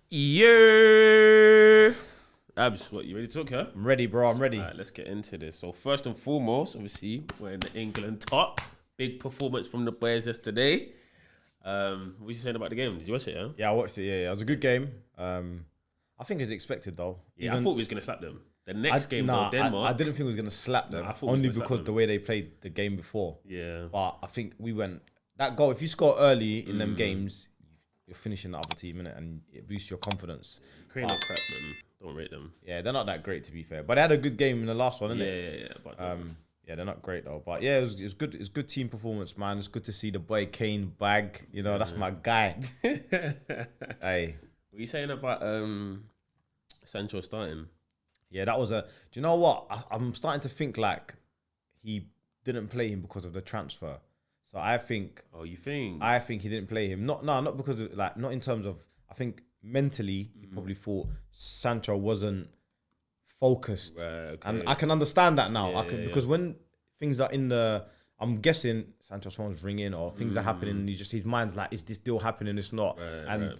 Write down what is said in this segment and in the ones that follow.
Yeah. Abs, what, you ready to talk, huh? I'm ready, bro. I'm ready. All right, let's get into this. So first and foremost, obviously, we're in the England top. Big performance from the boys yesterday. What you saying about the game? Did you watch it, yeah? Yeah, I watched it. Yeah, it was a good game. I think it's expected though. Yeah, I thought we was going to slap them. The next game, though, Denmark. I didn't think we was gonna slap them. I thought we was only gonna slap because them. the way they played the game before. Yeah. But I think we went that goal. If you score early in them games, you're finishing the other team innit, and it boosts your confidence. Ukraine are crap, man. Don't rate them. Yeah, they're not that great to be fair, but they had a good game in the last one, innit? Yeah. But, Yeah, they're not great though. But yeah, it was good. It's good team performance, man. It's good to see the boy Kane bag. You know, that's my guy. Hey. What are you saying about Sancho starting? Yeah, that was a. Do you know what? I'm starting to think like he didn't play him because of the transfer. So I think. Oh, you think? I think he didn't play him. Not because of like not in terms of. I think mentally he probably thought Sancho wasn't focused, Right, okay. and I can understand that now. Yeah, Because when things are in the. I'm guessing Sancho's phone's ringing or things are happening, and his mind's like, is this deal happening? It's not, and.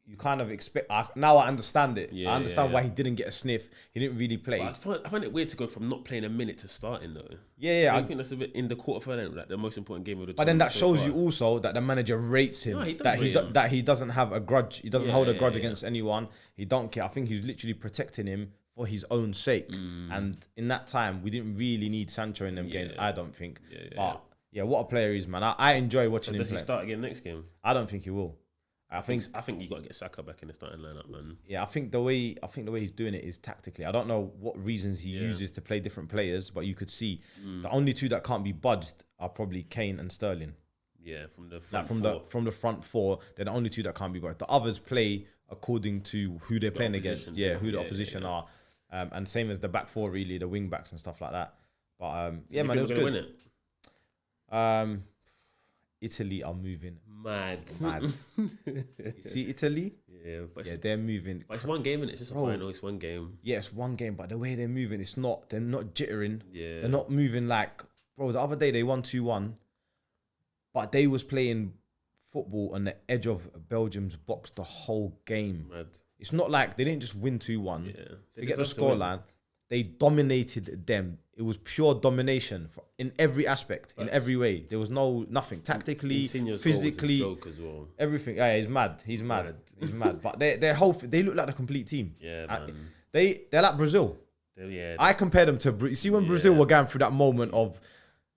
You kind of expect. Now I understand it. I understand why he didn't get a sniff. He didn't really play. But I find it weird to go from not playing a minute to starting though. Yeah. I think that's a bit in the quarterfinal, like the most important game of the. But then that shows you also that the manager rates him. No, he does that rate him. That he doesn't have a grudge. He doesn't hold a grudge yeah. against anyone. He don't care. I think he's literally protecting him for his own sake. And in that time, we didn't really need Sancho in them games. I don't think. But what a player he is, man. I enjoy watching him Does play. he start again next game? I don't think he will. I think you got to get Saka back in the starting lineup, man. Yeah, I think the way he's doing it is tactically. I don't know what reasons he uses to play different players, but you could see the only two that can't be budged are probably Kane and Sterling. Yeah, from the front from the front four, they're the only two that can't be budged. The others play according to who they're playing against. Yeah, who the opposition are, and same as the back four, really, the wing backs and stuff like that. But man, it was good. Win it? Italy are moving mad. You see Italy? Yeah, they're moving. But it's one game and it's just a final. It's one game. Yeah, it's one game, but the way they're moving, they're not jittering. Yeah. They're not moving like, bro, the other day they won 2-1, but they was playing football on the edge of Belgium's box the whole game. Mad. It's not like they didn't just win 2-1. Yeah. Forget the scoreline. They dominated them. It was pure domination in every aspect, in every way. There was nothing tactically, physically, goal was a joke as well. everything. Yeah, he's mad. He's mad. But they look like a complete team. Yeah, man. They're like Brazil. I compare them to. You see when Brazil were going through that moment of,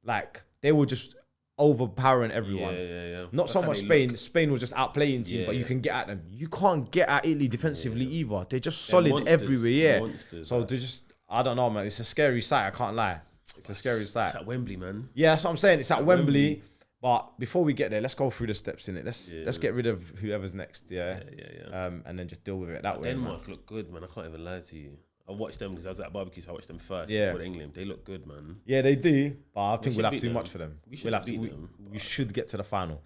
like, they were just overpowering everyone. Yeah. Not so much Spain. Spain was just outplaying team, but you can get at them. You can't get at Italy defensively either. They're just solid monsters. everywhere. Yeah. Monsters, So they're just. I don't know, man. It's a scary sight. I can't lie. It's a scary sight. It's at Wembley, man. Yeah, that's what I'm saying. It's at Wembley. But before we get there, let's go through the steps in it. Let's get rid of whoever's next. Yeah. And then just deal with it that way. Denmark look good, man. I can't even lie to you. I watched them because I was at barbecue, so I watched them first Yeah. before England. They look good, man. Yeah, they do. But I think we'll have beat too them. much for them. We should beat them. We should get to the final.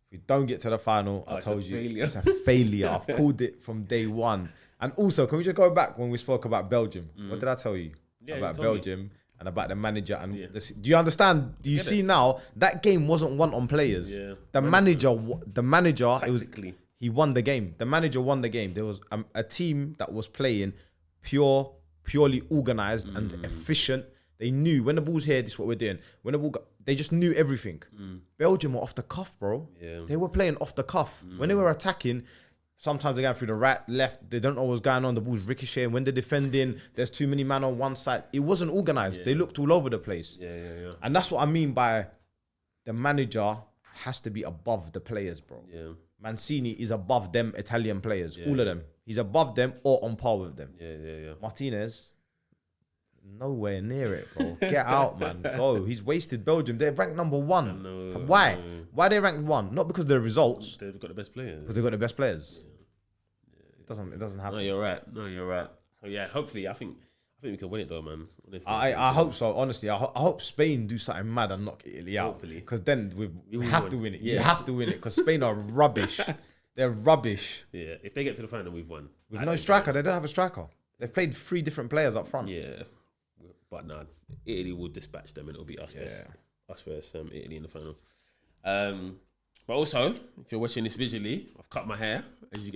If we don't get to the final, I it's told a you failure. it's a failure. I've called it from day one. And also, can we just go back when we spoke about Belgium? What did I tell you about you told Belgium and about the manager? And do you understand? Do you see now that game wasn't won on players? Yeah. The manager, Tactically. he won the game. The manager won the game. There was a team that was playing purely organized and efficient. They knew when the ball's here, this is what we're doing. When the ball they just knew everything. Belgium were off the cuff, bro. Yeah. They were playing off the cuff. When they were attacking, sometimes they're going through the right, left. They don't know what's going on. The ball's ricocheting. When they're defending, there's too many men on one side. It wasn't organized. They looked all over the place. Yeah. And that's what I mean by the manager has to be above the players, bro. Yeah. Mancini is above them Italian players, all of them. He's above them or on par with them. Yeah. Martinez, nowhere near it, bro. Get out, man. Go. He's wasted Belgium. They're ranked number one. Why? Why are they ranked one? Not because of the results. They've got the best players. Because they've got the best players. It doesn't happen. No, you're right. So yeah, hopefully, I think we can win it though, man. Honestly, I hope so. Honestly, I hope Spain do something mad and knock Italy out. Hopefully. Because then we have to win it. Yeah. You have to win it because Spain are rubbish. They're rubbish. Yeah, if they get to the final, we've won. With no striker, they don't have a striker. They've played 3 different players up front. Yeah, but nah, Italy will dispatch them and it'll be us first. Us first, Italy in the final. But also, if you're watching this visually, I've cut my hair,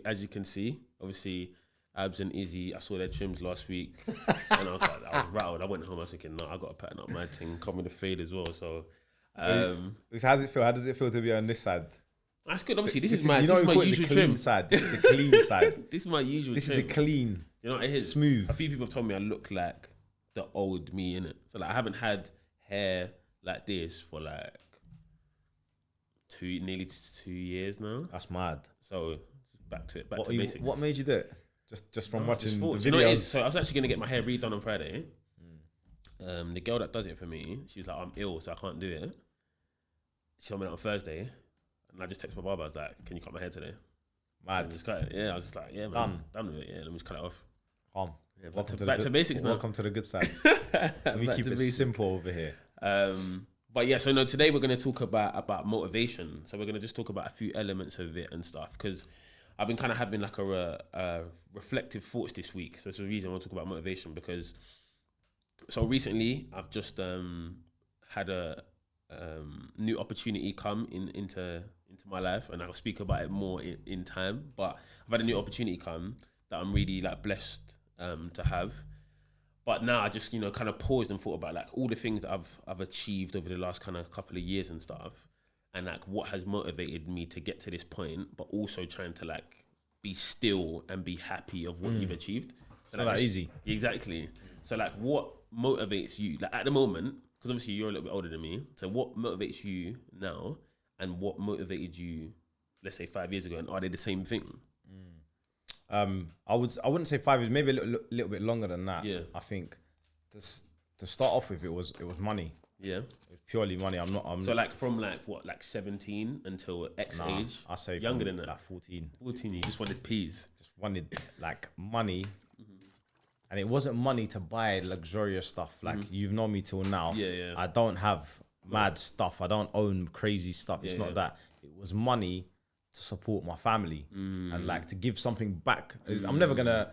as you can see. Obviously, Abs and Izzy, I saw their trims last week, and I was rattled. I went home, I was thinking, no, I got to pattern up my thing, come with the fade as well. So, how does it feel? How does it feel to be on this side? that's good. Obviously, this is my usual trim side. This is the clean side. This is my usual. This trim. is the clean. You know what it is? Smooth. A few people have told me I look like the old me, innit? So like I haven't had hair like this for like nearly 2 years now. That's mad. So back to basics. What made you do it? Just from watching the videos. You know what it is? So I was actually gonna get my hair redone on Friday. The girl that does it for me, she was like, I'm ill, so I can't do it. She told me that on Thursday, and I just texted my barber. I was like, can you cut my hair today? Mad. Just cut it. Yeah, I was just like, yeah, man, done with it. Yeah, let me just cut it off. Calm. Yeah, back to basics now. Welcome to the good side. Let me keep it simple over here. But yeah, so no, today we're going to talk about motivation. So we're going to just talk about a few elements of it and stuff, because I've been kind of having like a reflective thoughts this week. So that's the reason I want to talk about motivation, because so recently I've just had a new opportunity come into my life, and I'll speak about it more in time. But I've had a new opportunity come that I'm really like blessed to have. But now I just, kind of paused and thought about like all the things that I've achieved over the last kind of couple of years and stuff, and like what has motivated me to get to this point, but also trying to like be still and be happy of what you've achieved. So not that easy. Exactly. So like what motivates you like at the moment, because obviously you're a little bit older than me. So what motivates you now, and what motivated you, let's say 5 years ago, and are they the same thing? I wouldn't say 5 years, maybe a little bit longer than that. Yeah. I think to start off with, it was money. Yeah. It was purely money. So like from like what, like 17 until X age? I say younger than that. Like 14. 14, you just wanted peas. Just wanted like money. And it wasn't money to buy luxurious stuff. Like you've known me till now. Yeah. I don't have mad stuff. I don't own crazy stuff. It's not that. It was money to support my family and like to give something back. I'm never gonna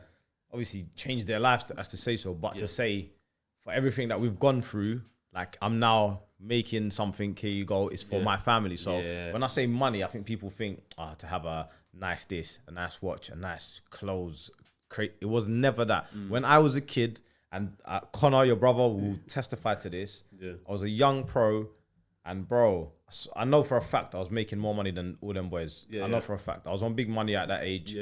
obviously change their lives as to say so, but to say for everything that we've gone through, like I'm now making something, here you go, it's for my family. So when I say money, I think people think to have a nice this, a nice watch, a nice clothes. It was never that. When I was a kid, and Connor, your brother, will testify to this. I was a young pro, and bro, I know for a fact I was making more money than all them boys. I know for a fact. I was on big money at that age.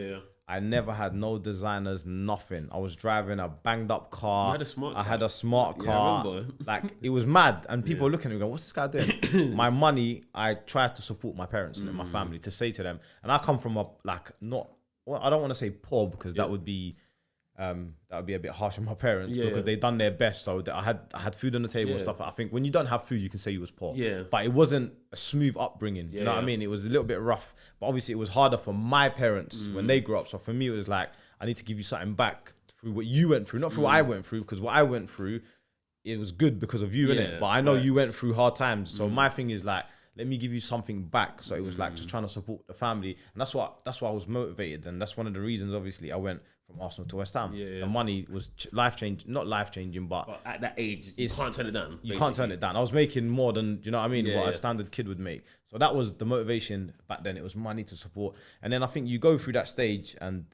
I never had no designers, nothing. I was driving a banged up car. You had a smart car. I had a smart car. I remember. Like, it was mad. And people were looking at me going, what's this guy doing? My money, I tried to support my parents and my family, to say to them. And I come from I don't want to say poor, because that would be a bit harsh on my parents, because they done their best. So that I had food on the table and stuff. I think when you don't have food, you can say you was poor. But it wasn't a smooth upbringing. Do you know what I mean? It was a little bit rough. But obviously it was harder for my parents when they grew up. So for me, it was like, I need to give you something back through what you went through, not through what I went through, because what I went through, it was good because of you, innit? But I know you went through hard times. So my thing is like, let me give you something back. So it was like just trying to support the family. And that's why I was motivated. And that's one of the reasons, obviously, I went from Arsenal to West Ham. The money was not life-changing, but at that age, you can't turn it down. You can't turn it down. I was making more than, do you know what I mean? What a standard kid would make. So that was the motivation back then. It was money to support. And then I think you go through that stage and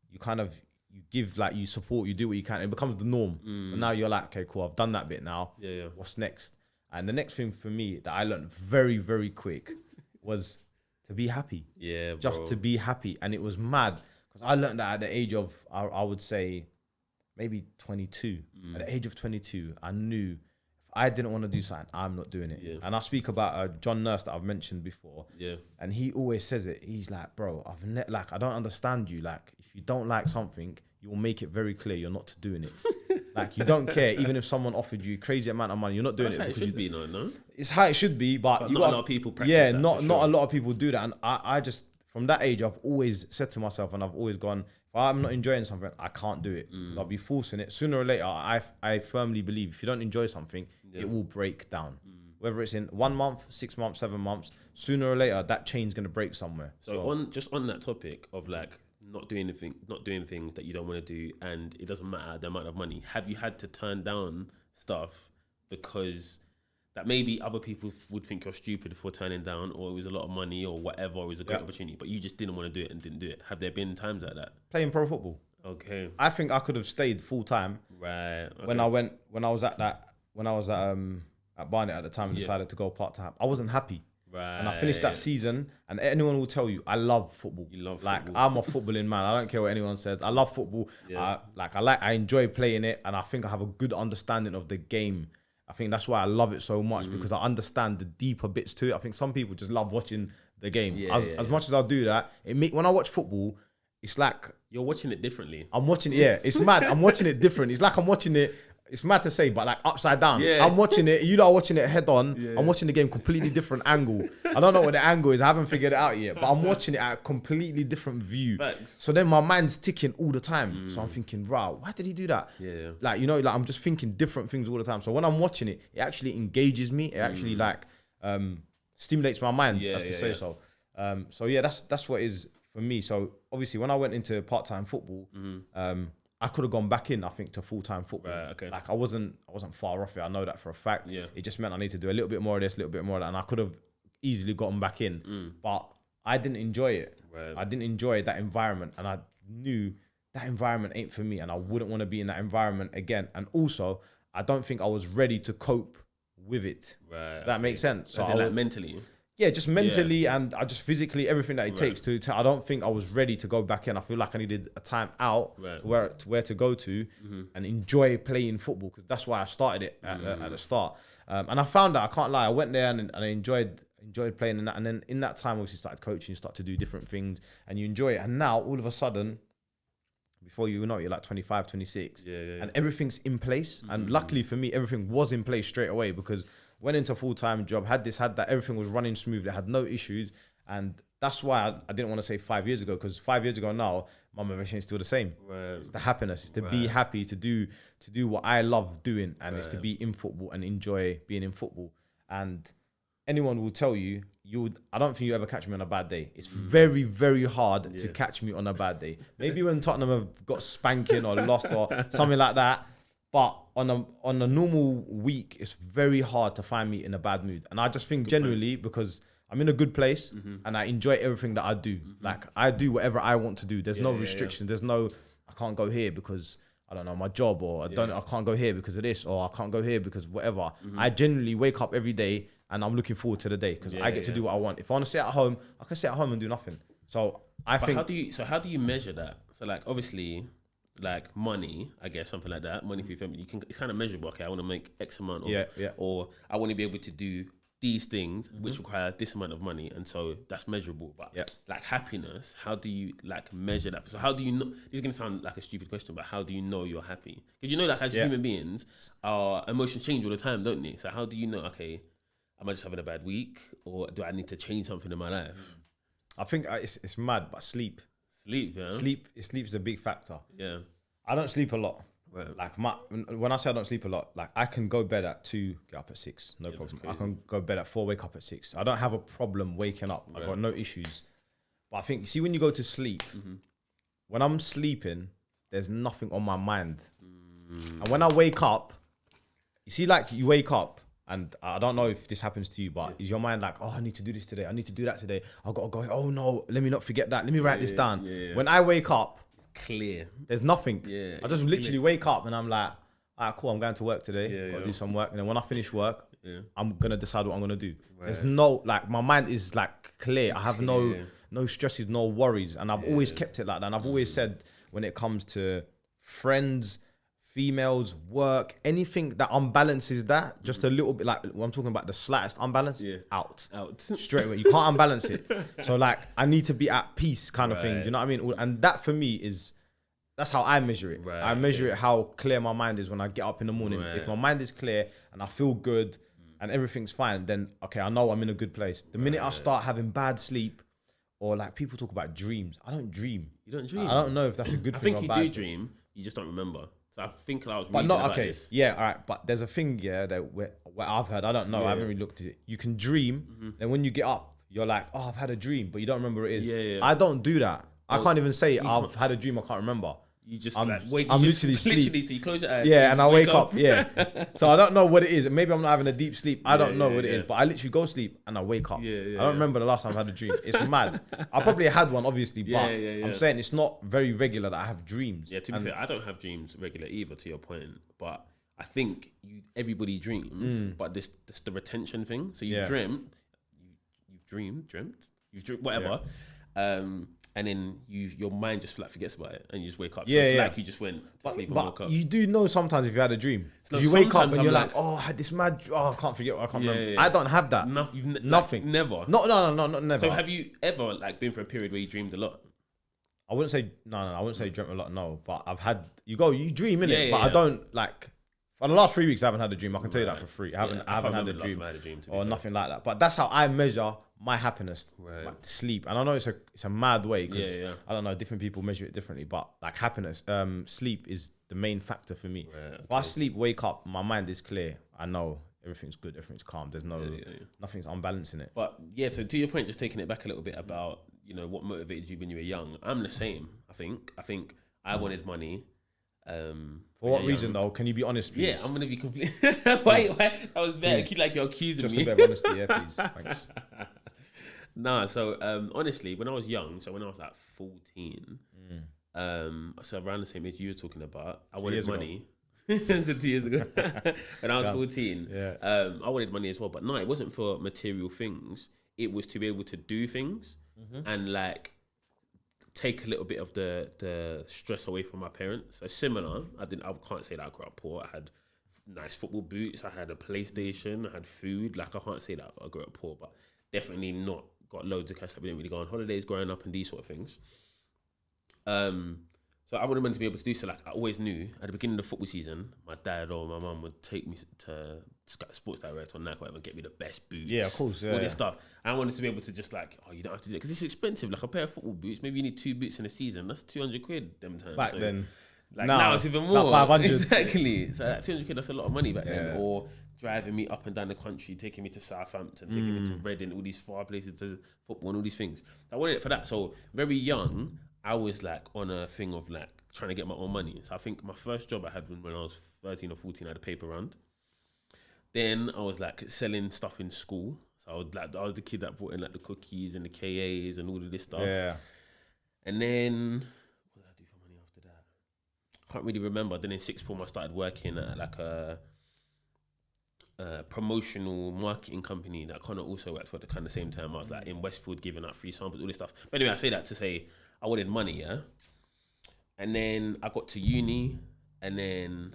you kind of, you give, like, you support, you do what you can. It becomes the norm. So now you're like, okay, cool, I've done that bit now. What's next? And the next thing for me that I learned very, very quick was to be happy. Just to be happy. And it was mad, because I learned that at the age of, I would say, maybe 22. At the age of 22, I knew if I didn't want to do something, I'm not doing it. And I speak about John Nurse that I've mentioned before. And he always says it. He's like, bro, I don't understand you. Like, if you don't like something, you'll make it very clear you're not doing it. Like, you don't care, even if someone offered you a crazy amount of money, you're not doing it. That's how it should be, no? It's how it should be, but not a lot of people practice that. Not a lot of people do that. And I just, from that age, I've always said to myself, and I've always gone, if I'm not enjoying something, I can't do it. I'll be forcing it. Sooner or later, I firmly believe if you don't enjoy something, it will break down. Whether it's in 1 month, 6 months, 7 months, sooner or later, that chain's going to break somewhere. So on that topic of like, not doing things that you don't want to do, and it doesn't matter the amount of money. Have you had to turn down stuff because that maybe other people would think you're stupid for turning down, or it was a lot of money or whatever, or it was a great opportunity, but you just didn't want to do it and didn't do it? Have there been times like that? Playing pro football. Okay. I think I could have stayed full time. Right. Okay. When I was at Barnet at the time and decided to go part time, I wasn't happy. Right. And I finished that season, and anyone will tell you, I love football. You love like football. I'm a footballing man. I don't care what anyone says. I love football. Yeah. I enjoy playing it, and I think I have a good understanding of the game. I think that's why I love it so much, because I understand the deeper bits to it. I think some people just love watching the game. As much as I do that, when I watch football, it's like you're watching it differently. I'm watching it. Yeah, it's mad. I'm watching it different. It's like I'm watching it. It's mad to say, but like upside down. Yeah. I'm watching it. You lot are watching it head on. Yeah. I'm watching the game completely different angle. I don't know what the angle is. I haven't figured it out yet. But I'm watching it at a completely different view. Thanks. So then my mind's ticking all the time. So I'm thinking, wow, why did he do that? Yeah. Like, I'm just thinking different things all the time. So when I'm watching it, it actually engages me. It actually stimulates my mind, so. So yeah, that's what it is for me. So obviously when I went into part-time football, I could have gone back in, I think, to full-time football. Right, okay. Like I wasn't far off it. I know that for a fact. Yeah. It just meant I need to do a little bit more of this, a little bit more of that, and I could have easily gotten back in. But I didn't enjoy it. Right. I didn't enjoy that environment, and I knew that environment ain't for me, and I wouldn't want to be in that environment again. And also, I don't think I was ready to cope with it. Right. Does that make sense? So like mentally? Yeah, just mentally and I just physically, everything that it takes to. I don't think I was ready to go back in. I feel like I needed a time out to where to go to and enjoy playing football, because that's why I started it at the start. And I found that, I can't lie, I went there and I enjoyed playing in that. And then in that time, obviously, started coaching, start to do different things, and you enjoy it. And now, all of a sudden, before you know it, you're like 25, 26, and everything's in place. And luckily for me, everything was in place straight away, because went into a full-time job, had that, everything was running smoothly, I had no issues. And that's why I didn't want to say 5 years ago, because 5 years ago now, my motivation is still the same. Right. It's the happiness, it's to be happy, to do what I love doing, and it's to be in football and enjoy being in football. And anyone will tell you, I don't think you ever catch me on a bad day. It's very, very hard to catch me on a bad day. Maybe when Tottenham have got spanking or lost or something like that. But on a normal week, it's very hard to find me in a bad mood. And I just think generally, because I'm in a good place and I enjoy everything that I do. Like I do whatever I want to do. There's no restriction. There's no, I can't go here because I don't know my job, or I can't go here because of this, or I can't go here because whatever. I genuinely wake up every day and I'm looking forward to the day, because I get to do what I want. If I want to sit at home, I can sit at home and do nothing. So I think. How do you measure that? So like obviously, like money, I guess, something like that, money for your family, it's kind of measurable. Okay, I want to make X amount of, or I want to be able to do these things which require this amount of money, and so that's measurable. But like happiness, how do you like measure that? So how do you know? This is gonna sound like a stupid question, but how do you know you're happy? Because like as human beings, our emotions change all the time, don't they? So how do you know? Okay, am I just having a bad week, or do I need to change something in my life? I think it's mad, but sleep. Sleep's a big factor. Yeah, I don't sleep a lot. Right. Like when I say I don't sleep a lot, like I can go bed at 2, get up at 6, no problem. I can go bed at 4, wake up at 6. I don't have a problem waking up. I've got no issues. But I think, see, when you go to sleep, when I'm sleeping, there's nothing on my mind. And when I wake up, you see, like you wake up, and I don't know if this happens to you, but is your mind like, oh, I need to do this today. I need to do that today. I've got to go, oh no, let me not forget that. Let me write this down. When I wake up, it's clear. There's nothing. I just literally wake up and I'm like, all right, cool, I'm going to work today. Got to do some work. And then when I finish work, I'm going to decide what I'm going to do. Right. There's no, like, my mind is like clear. I have no stresses, no worries. And I've always kept it like that. And I've always said, when it comes to friends, females, work, anything that unbalances that just a little bit, like when I'm talking about the slightest unbalance, out straight away. You can't unbalance it. So like I need to be at peace, kind of thing. Do you know what I mean? And that for me that's how I measure it. I measure it how clear my mind is when I get up in the morning. If my mind is clear and I feel good and everything's fine, then okay, I know I'm in a good place. The minute I start having bad sleep, or like people talk about dreams, I don't dream. You don't dream? I don't know if that's a good thing or bad. I think you do dream, you just don't remember. So I think I was reading about this. Yeah, all right. But there's a thing, that where I've heard, I don't know, I haven't really looked at it. You can dream, and when you get up, you're like, oh, I've had a dream, but you don't remember what it is. I don't do that. I can't even say I've had a dream, I can't remember. You just I'm literally literally so you close your eyes. Yeah, and I wake up. Yeah. So I don't know what it is. Maybe I'm not having a deep sleep. I don't know what it is, but I literally go sleep and I wake up. I don't remember the last time I had a dream. It's mad. I probably had one, obviously, but I'm saying it's not very regular that I have dreams. Yeah, to be fair, I don't have dreams regular either, to your point. But I think everybody dreams, but this the retention thing. So you've dreamt, whatever. And then your mind just flat forgets about it, and you just wake up. So it's like you just went to sleep and woke up. You do know sometimes if you had a dream, you wake up and you're like, oh, I had this mad. Oh, I can't forget. I can't remember. I don't have that. Nothing. Never. No, never. So have you ever been for a period where you dreamed a lot? I wouldn't say no. I wouldn't say dreamt a lot. No, but I've had. You dream innit? But I don't like. For the last 3 weeks, I haven't had a dream. I can tell you that for free. I haven't had a dream or nothing like that. But that's how I measure my happiness, like sleep. And I know it's a mad way because I don't know, different people measure it differently. But like happiness, sleep is the main factor for me. If I sleep, wake up, my mind is clear. I know everything's good, everything's calm. There's nothing's unbalancing it. But so to your point, just taking it back a little bit about what motivated you when you were young. I'm the same. I think I wanted money. For what reason though? Can you be honest, please? Yeah, I'm gonna be complete. Why? That was better. Like you're accusing me. Just a bit of honesty, yeah, please. Thanks. Nah, so honestly, when I was young, so when I was like 14, so around the same age you were talking about, I wanted money. So 2 years ago, when I was 14, I wanted money as well. But no, it wasn't for material things. It was to be able to do things and like take a little bit of the stress away from my parents. So similar, I can't say that I grew up poor. I had nice football boots, I had a PlayStation, I had food. Like I can't say that I grew up poor, but definitely not got loads of cash that we didn't really go on holidays growing up and these sort of things. So I wanted to be able to do so. Like I always knew at the beginning of the football season, my dad or my mum would take me to Sky Sports Direct or Nike, whatever, and get me the best boots. Yeah, of course. Yeah, all this stuff. And I wanted to be able to just like, you don't have to do it because it's expensive. Like a pair of football boots, maybe you need 2 boots in a season. That's 200 quid them times. Back then. Like now it's even more. Like 500. Exactly. So like 200 quid, that's a lot of money back then. Or driving me up and down the country, taking me to Southampton, taking me to Reading, all these far places to football and all these things. I wanted it for that. So very young, I was like on a thing of like trying to get my own money. So I think my first job I had when I was 13 or 14, I had a paper round. Then I was like selling stuff in school. So I was the kid that brought in like the cookies and the KAs and all of this stuff. Yeah. And then what did I do for money after that? I can't really remember. Then in sixth form I started working at like a promotional marketing company that kind of also worked for the kind of same time. I was like in Westfield giving out free samples, all this stuff. But anyway, I say that to say I wanted money, yeah. And then I got to uni, and then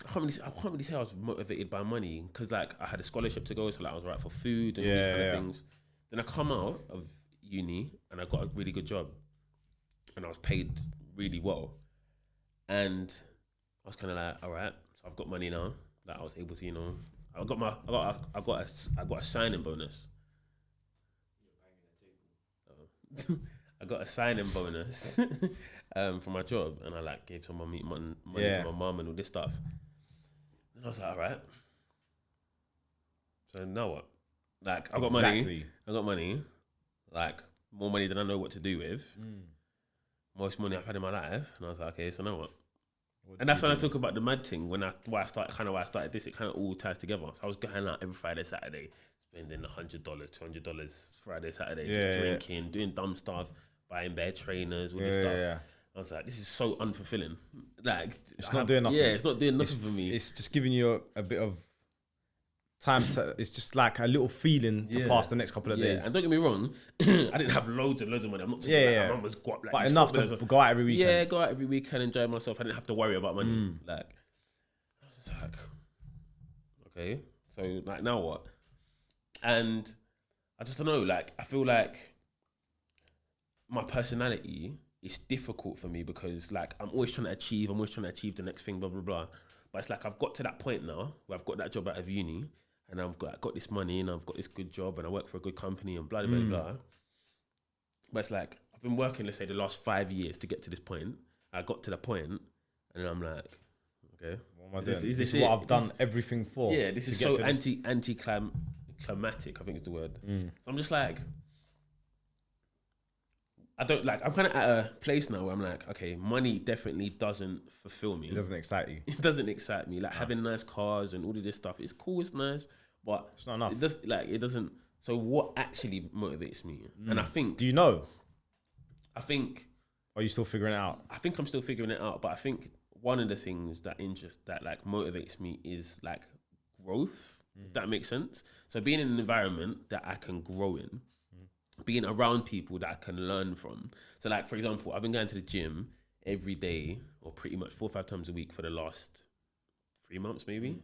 I can't really say I was motivated by money because like I had a scholarship to go, so like I was right for food and all these kind of things. Then I come out of uni and I got a really good job, and I was paid really well, and I was kind of like, all right, so I've got money now. Like I was able to, I got a signing bonus. I got a signing bonus for my job, and I like gave some money to my mum and all this stuff. And I was like, all right. So now what? Like I got money, like more money than I know what to do with. Most money I've had in my life, and I was like, okay, so now what? And that's when I talk about the mad thing. Why I started this, it kind of all ties together. So I was going out every Friday, Saturday, spending $100, $200 Friday, Saturday, just drinking, doing dumb stuff, buying bare trainers, all this stuff. Yeah. I was like, this is so unfulfilling. Like it's not doing nothing. Yeah, it's not doing nothing for me. It's just giving you a bit of time to. It's just like a little feeling to pass the next couple of days. And don't get me wrong, I didn't have loads of money. I'm not talking my mum was got like, but enough to go out every weekend. Yeah, go out every weekend, enjoy myself. I didn't have to worry about money. Like I was just like, okay, so like now what? And I just don't know. Like I feel like my personality is difficult for me because like I'm always trying to achieve the next thing, blah blah blah. But it's like I've got to that point now where I've got that job out of uni, and I've got this money, and I've got this good job, and I work for a good company, and blah blah blah. But it's like I've been working, let's say, the last 5 years to get to this point. I got to the point, and then I'm like, okay, is this what I've done everything for? Yeah, this is so anti-climatic, I think is the word. So I'm just like, I don't like. I'm kind of at a place now where I'm like, okay, money definitely doesn't fulfill me. It doesn't excite you. It doesn't excite me. Like having nice cars and all of this stuff. It's cool. It's nice, but It's not enough. It doesn't. So what actually motivates me? And I think. Do you know? I think. Or are you still figuring it out? I think I'm still figuring it out, but I think one of the things that like motivates me is like growth. If that makes sense. So being in an environment that I can grow in. Being around people that I can learn from. So like, for example, I've been going to the gym every day or pretty much 4 or 5 times a week for the last 3 months maybe,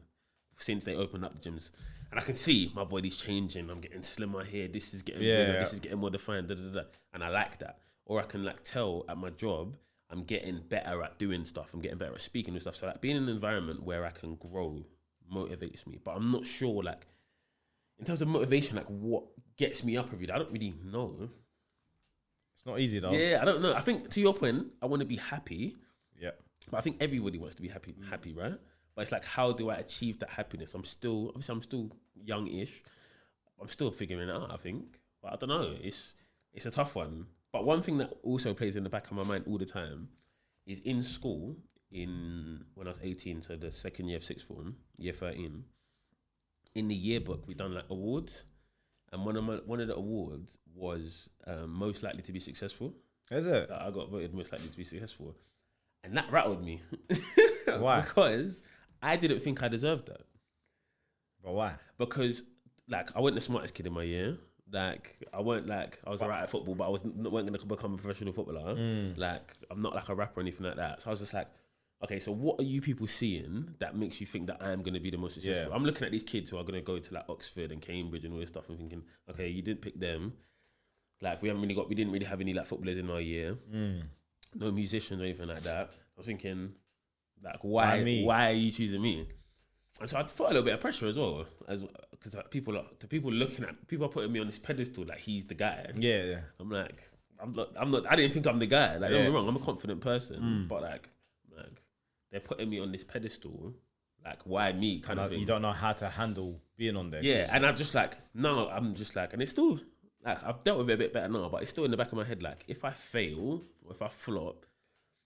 since they opened up the gyms. And I can see my body's changing. I'm getting slimmer here. This is getting bigger. This is getting more defined. Da, da, da, da. And I like that. Or I can like tell at my job, I'm getting better at doing stuff. I'm getting better at speaking and stuff. So like being in an environment where I can grow motivates me. But I'm not sure like, in terms of motivation, like what gets me up every day, I don't really know. It's not easy though. Yeah, I don't know. I think to your point, I want to be happy. Yeah. But I think everybody wants to be happy, right? But it's like, how do I achieve that happiness? I'm still young-ish. I'm still figuring it out, I think. But I don't know. It's a tough one. But one thing that also plays in the back of my mind all the time is in school, when I was 18, so the second year of sixth form, year 13, in the yearbook, we done like awards, and one of the awards was most likely to be successful. Is it? So I got voted most likely to be successful, and that rattled me. Why? Because I didn't think I deserved that. But why? Because like I wasn't the smartest kid in my year. Like I was alright at football, but I weren't going to become a professional footballer. Like I'm not like a rapper or anything like that. So I was just like, okay, so what are you people seeing that makes you think that I am going to be the most successful? Yeah. I'm looking at these kids who are going to go to like Oxford and Cambridge and all this stuff and thinking, okay, you didn't pick them. Like we didn't really have any like footballers in our year. No musicians or anything like that. I was thinking, like, why are you choosing me? And so I felt a little bit of pressure as well, because like, people are putting me on this pedestal like he's the guy. Yeah. I'm like, I'm not. I didn't think I'm the guy. Like, don't get me wrong, I'm a confident person, but like they're putting me on this pedestal. Like, why me? Kind of thing. You don't know how to handle being on there. Yeah, and I'm just like, and it's still like I've dealt with it a bit better now, but it's still in the back of my head. Like, if I fail or if I flop,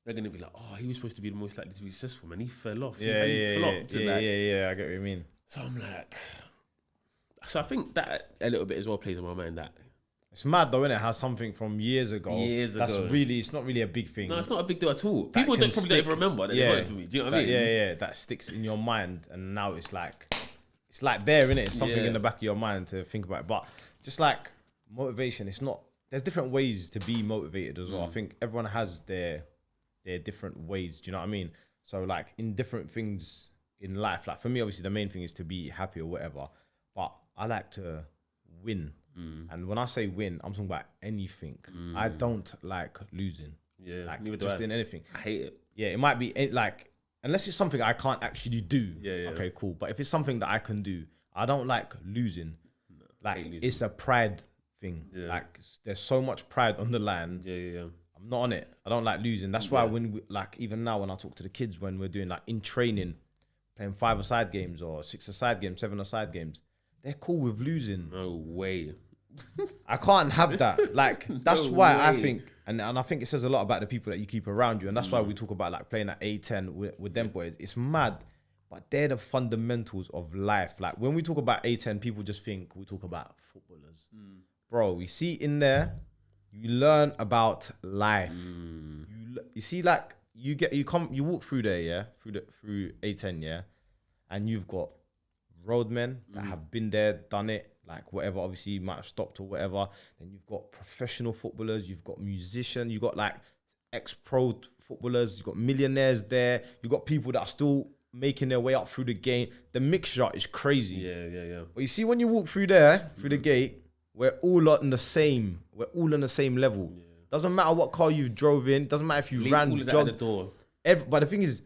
they're gonna be like, oh, he was supposed to be the most likely to be successful, man. He fell off. He flopped. Yeah. I get what you mean. So I'm like, so I think that a little bit as well plays in my mind that. It's mad though, innit? How something from years ago. It's not really a big thing. No, it's not a big deal at all. People don't even remember that they voted for me. Do you know what I mean? Yeah. That sticks in your mind, and now it's like there, innit? It's something in the back of your mind to think about. But just like motivation, it's not. There's different ways to be motivated as well. I think everyone has their different ways. Do you know what I mean? So like in different things in life, like for me, obviously the main thing is to be happy or whatever. But I like to win. And when I say win, I'm talking about anything. I don't like losing. Yeah, like just in anything. I hate it. Yeah, it might be like, unless it's something I can't actually do. Yeah. Okay, cool. But if it's something that I can do, I don't like losing. No, like it's a pride thing. Yeah. Like there's so much pride on the line. Yeah. I'm not on it. I don't like losing. That's why when we, like even now when I talk to the kids when we're doing like in training, playing 5-a-side games or 6-a-side games, 7-a-side games, they're cool with losing. No way. I can't have that. Like that's why I think, and I think it says a lot about the people that you keep around you, and that's why we talk about like playing at A10 with them boys. It's mad, but they're the fundamentals of life. Like when we talk about A10, people just think we talk about footballers. Bro, we see in there, you learn about life. You see, like you walk through there, yeah, through A10, yeah, and you've got roadmen that have been there, done it. Like whatever, obviously you might have stopped or whatever. Then you've got professional footballers, you've got musicians, you've got like ex-pro footballers, you've got millionaires there, you've got people that are still making their way up through the game. The mixture is crazy. Yeah. But you see when you walk through there, through the gate, we're all on the same level. Yeah. Doesn't matter what car you drove in, doesn't matter if you ran, jogged at the door. But the thing is,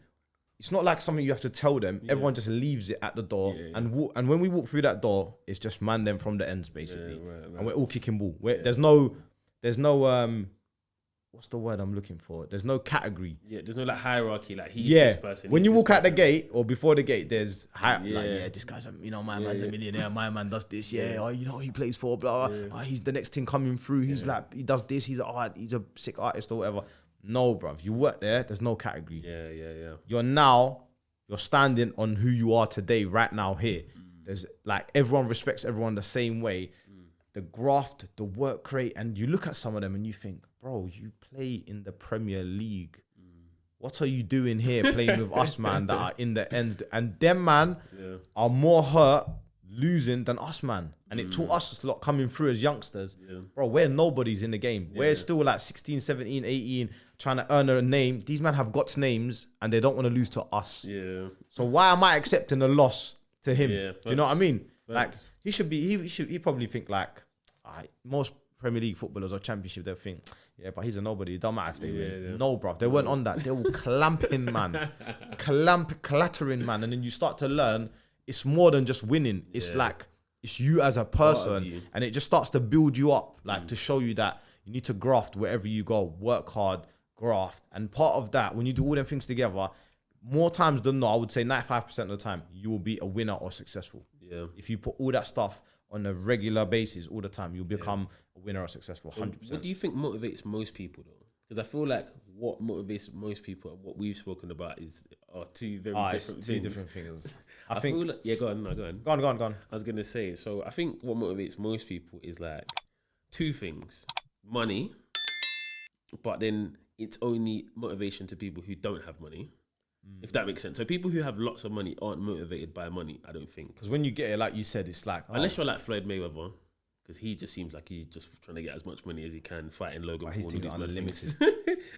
it's not like something you have to tell them. Yeah. Everyone just leaves it at the door and when we walk through that door, it's just man them from the ends basically, right. And we're all kicking ball. There's no what's the word I'm looking for? There's no category. Yeah, there's no like hierarchy. Like he's this person. When he's you this walk out the person. gate or before the gate, there's Yeah. this guy's my man's a millionaire. My man does this. Oh, he plays for blah. Oh, he's the next thing coming through. He's like he does this. He's a sick artist or whatever. No, bruv. You work there. There's no category. Yeah. You're standing on who you are today, right now, here. There's like everyone respects everyone the same way. The graft, the work rate, and you look at some of them and you think, bro, you play in the Premier League. What are you doing here playing with us, man, that are in the end? And them, man, are more hurt losing than us, man. And it taught us a lot coming through as youngsters. Bro, we're nobodies in the game. We're still like 16, 17, 18, trying to earn a name. These men have got names and they don't want to lose to us. So why am I accepting a loss to him? Do you know what I mean? Like, he probably think like, most Premier League footballers or Championship, they'll think, but he's a nobody. It don't matter if they win. No, bro, they weren't on that. They were clamping, man. Clattering, man. And then you start to learn it's more than just winning. It's like, it's you as a person. And it just starts to build you up, like to show you that you need to graft wherever you go, work hard, graft. And part of that, when you do all them things together, more times than not, I would say 95% of the time, you will be a winner or successful. If you put all that stuff on a regular basis all the time, you'll become a winner or successful, 100%. What do you think motivates most people, though? Because I feel like what motivates most people and what we've spoken about are two very different things. Different things. I think, feel like, go on. Go on. I was going to say, so I think what motivates most people is like two things. Money, but then it's only motivation to people who don't have money. If that makes sense. So people who have lots of money aren't motivated by money, I don't think. Because when you get it, like you said, it's like... Unless you're like Floyd Mayweather, because he just seems like he's just trying to get as much money as he can, fighting Logan Paul, all these mad things.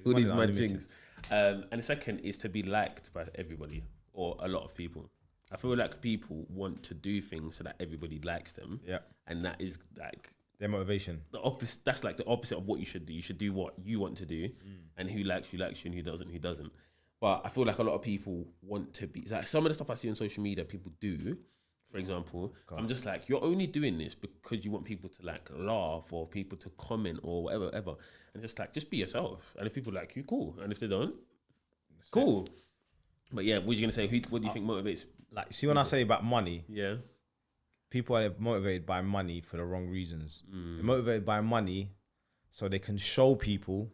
All these mad things. And the second is to be liked by everybody or a lot of people. I feel like people want to do things so that everybody likes them. Yeah. And that is like... their motivation. That's like the opposite of what you should do. You should do what you want to do, and who likes you, and who doesn't. But I feel like a lot of people want to be like some of the stuff I see on social media. People do, for example. I'm just like, you're only doing this because you want people to like laugh or people to comment or whatever. And just be yourself. And if people like you, cool. And if they don't, cool. But yeah, what are you gonna say? What do you think motivates? Like, see, when I say about money, Yeah. people are motivated by money for the wrong reasons. They're motivated by money so they can show people,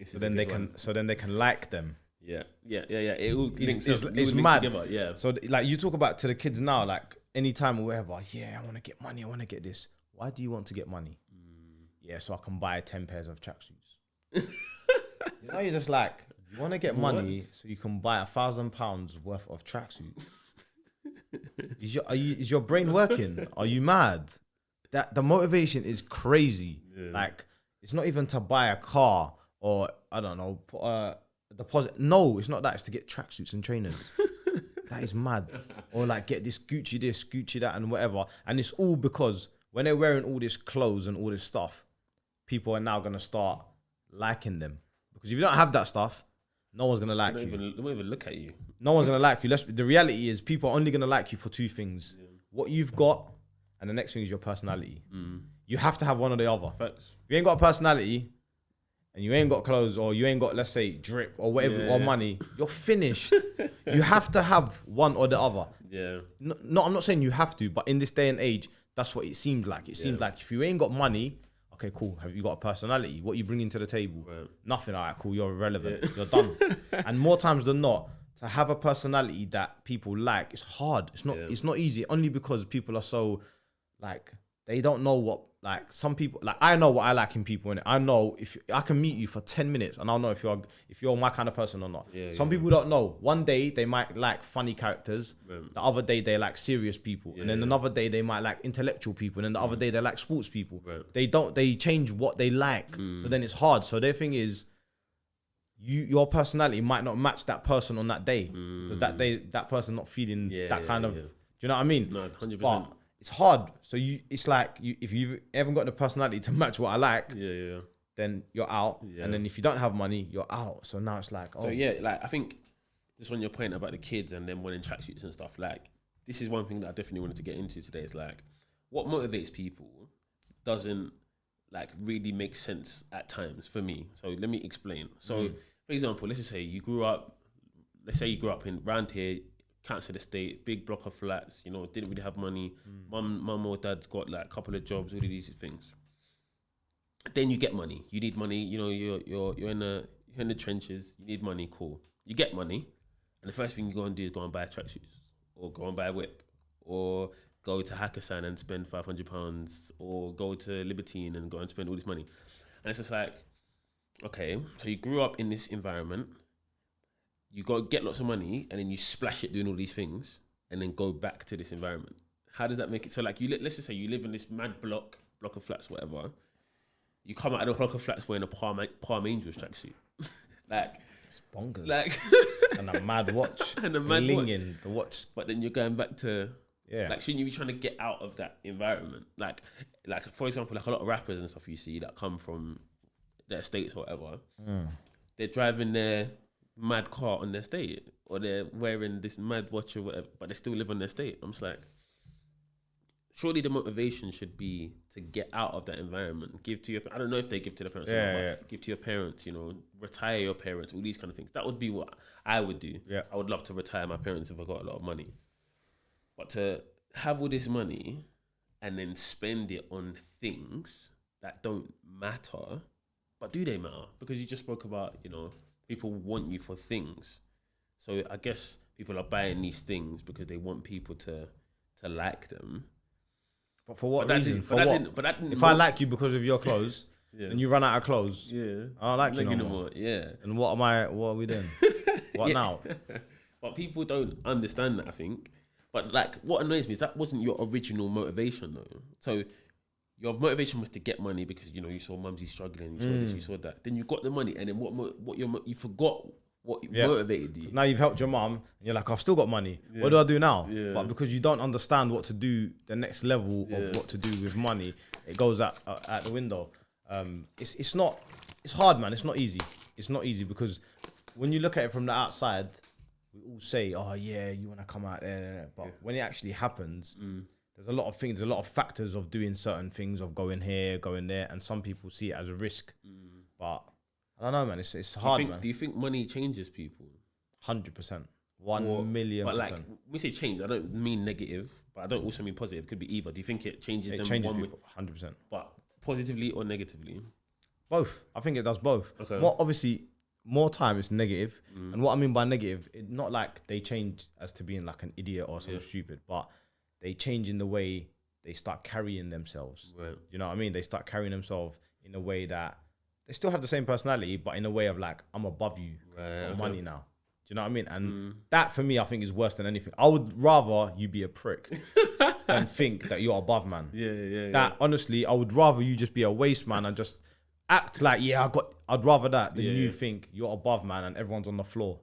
so then they can like them. Yeah. It all links up. It's mad. Together, yeah. So like you talk about to the kids now, like anytime or whatever, I want to get money, I want to get this. Why do you want to get money? Yeah, so I can buy 10 pairs of tracksuits. You're just like, you want to get money so you can buy £1,000 worth of tracksuits. Is your brain working? Are you mad? That the motivation is crazy. Like, it's not even to buy a car or I don't know, put a deposit. No, it's not that. It's to get tracksuits and trainers. That is mad. Or like get this, Gucci that, and whatever. And it's all because when they're wearing all this clothes and all this stuff, people are now gonna start liking them. Because if you don't have that stuff, no one's gonna like you. They won't even look at you. No one's gonna like you. The reality is, people are only gonna like you for two things: what you've got, and the next thing is your personality. You have to have one or the other. Facts. If you ain't got a personality, and you ain't got clothes, or you ain't got, let's say, drip or whatever, or money, you're finished. You have to have one or the other. Yeah. No, I'm not saying you have to, but in this day and age, that's what it seems like. It seems like if you ain't got money, okay, cool. Have you got a personality? What you bringing to the table? Right. Nothing. All right, cool. You're irrelevant. Yeah. You're done. And more times than not, to have a personality that people like, it's hard. It's not. It's not easy. Only because people are so, like, they don't know what. Like, some people, like, I know what I like in people, and I know if I can meet you for 10 minutes and I'll know if you're my kind of person or not. Some people don't know. One day they might like funny characters. The other day they like serious people. And then another day they might like intellectual people. And then the other day they like sports people. They change what they like. So then it's hard. So their thing is, your personality might not match that person on that day. Because that day, that person not feeling that kind of, do you know what I mean? No, 100%. But it's hard. So it's like, if you haven't got the personality to match what I like, then you're out. And then if you don't have money, you're out. So now it's like, So like, I think just on your point about the kids and them wanting tracksuits and stuff, like, this is one thing that I definitely wanted to get into today. Is like, what motivates people doesn't like really makes sense at times for me. So let me explain. So for example, let's just say you grew up. Let's say you grew up in round here, council estate, big block of flats. You know, didn't really have money. Mum or dad's got like a couple of jobs, all of these things. Then you get money. You need money. You know, you're in the trenches. You need money. Cool. You get money, and the first thing you go and do is go and buy tracksuits, or go and buy a whip, or go to Hakkasan and spend £500, or go to Libertine and go and spend all this money. And it's just like, okay, so you grew up in this environment. You got to get lots of money, and then you splash it doing all these things, and then go back to this environment. How does that make it? So like, let's just say you live in this mad block of flats, whatever. You come out of the block of flats wearing a Palm Angels tracksuit. Like, it's bonkers. Like, and a mad watch. And a mad watch. The watch. But then you're going back to, yeah. Like, shouldn't you be trying to get out of that environment? Like for example, like a lot of rappers and stuff you see that come from their estates or whatever, they're driving their mad car on their estate, or they're wearing this mad watch or whatever, but they still live on their estate. I'm just like, surely the motivation should be to get out of that environment. Give to your, I don't know if they give to their parents, but give to your parents, you know, retire your parents, all these kind of things. That would be what I would do. Yeah. I would love to retire my parents if I got a lot of money. But to have all this money and then spend it on things that don't matter, but do they matter? Because you just spoke about, you know, people want you for things. So I guess people are buying these things because they want people to like them. But for what reason? If I like you because of your clothes, and you run out of clothes, I don't like you no more. Yeah. And what are we doing? What now? But people don't understand that, I think. But like, what annoys me is that wasn't your original motivation though. So your motivation was to get money because, you know, you saw Mumsy struggling, you saw this, you saw that. Then you got the money, and then you forgot what motivated you. Now you've helped your mum, and you're like, I've still got money. Yeah. What do I do now? Yeah. But because you don't understand what to do, the next level of what to do with money, it goes out the window. It's hard, man. It's not easy. It's not easy because when you look at it from the outside, we all say, oh yeah, you want to come out there. But when it actually happens, there's a lot of things, a lot of factors of doing certain things, of going here, going there. And some people see it as a risk. But I don't know, man. It's hard, man. Do you think money changes people? 100%. 1 million%. But like, when we say change, I don't mean negative, but I don't also mean positive. It could be either. Do you think it changes them? It changes people, 100%. But positively or negatively? Both. I think it does both. Okay. Obviously, more time is negative. And what I mean by negative, it's not like they change as to being like an idiot or something stupid, but they change in the way they start carrying themselves. Right. You know what I mean? They start carrying themselves in a way that they still have the same personality, but in a way of like, I'm above you on money now. Do you know what I mean? And that for me, I think is worse than anything. I would rather you be a prick than think that you're above, man. Honestly, I would rather you just be a waste man and just act like, I'd rather that than you think you're above, man, and everyone's on the floor.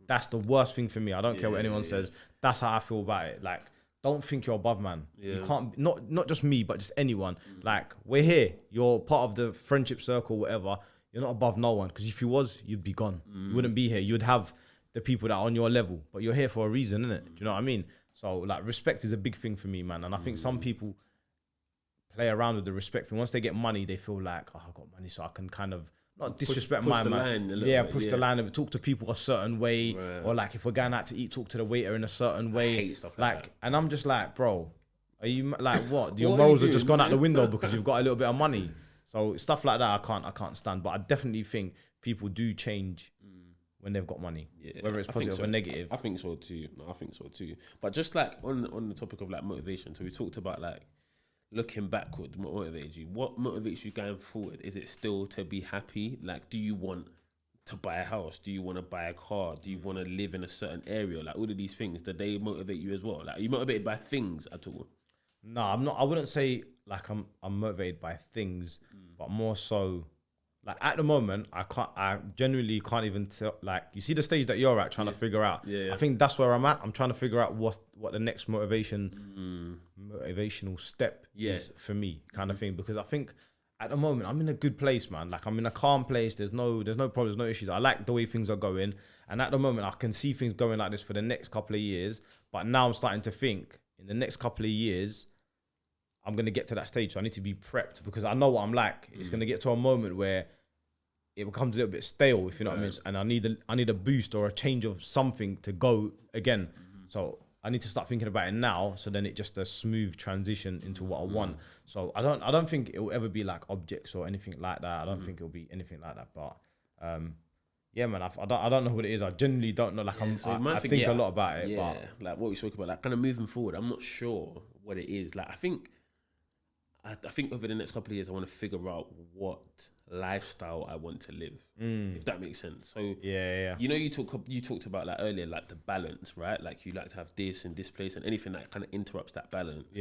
That's the worst thing for me. I don't care what anyone says. That's how I feel about it. Like, don't think you're above, man. You can't, not just me, but just anyone. Like, we're here. You're part of the friendship circle, whatever. You're not above no one. Because if you was, you'd be gone. You wouldn't be here. You'd have the people that are on your level. But you're here for a reason, innit? Do you know what I mean? So, like, respect is a big thing for me, man. And I think some people play around with the respect thing. Once they get money, they feel like, oh, I got money, so I can kind of not disrespect push my the man. Push the line of talk to people a certain way, or like if we're going out to eat, talk to the waiter in a certain way. I hate stuff like that. And I'm just like, bro, are you like what? Your morals have just gone out the window because you've got a little bit of money. So stuff like that, I can't stand. But I definitely think people do change when they've got money, whether it's positive or negative. I think so too. No, I think so too. But just like on the topic of like motivation, so we talked about like looking backward, what motivates you? What motivates you going forward? Is it still to be happy? Like, do you want to buy a house? Do you want to buy a car? Do you want to live in a certain area? Like, all of these things, do they motivate you as well? Like, are you motivated by things at all? No, I'm not. I wouldn't say like I'm motivated by things, but more so like at the moment, I genuinely can't even tell. Like, you see the stage that you're at, trying to figure out. I think that's where I'm at. I'm trying to figure out what the next motivational step is for me, kind of thing. Because I think at the moment I'm in a good place, man. Like, I'm in a calm place. There's no problems, no issues. I like the way things are going, and at the moment I can see things going like this for the next couple of years. But now I'm starting to think in the next couple of years, I'm going to get to that stage. So I need to be prepped because I know what I'm like. It's going to get to a moment where it becomes a little bit stale, if you know what I mean. And I need a boost or a change of something to go again. So I need to start thinking about it now. So then it just a smooth transition into what I want. So I don't think it will ever be like objects or anything like that. I don't think it will be anything like that. But yeah, man, I don't know what it is. I genuinely don't know. Like I think a lot about it. Yeah, but like what we spoke about, like kind of moving forward, I'm not sure what it is. Like I think over the next couple of years, I want to figure out what lifestyle I want to live, if that makes sense. So yeah. you know, you talked about like earlier, like the balance, right? Like you like to have this and this place, and anything that kind of interrupts that balance,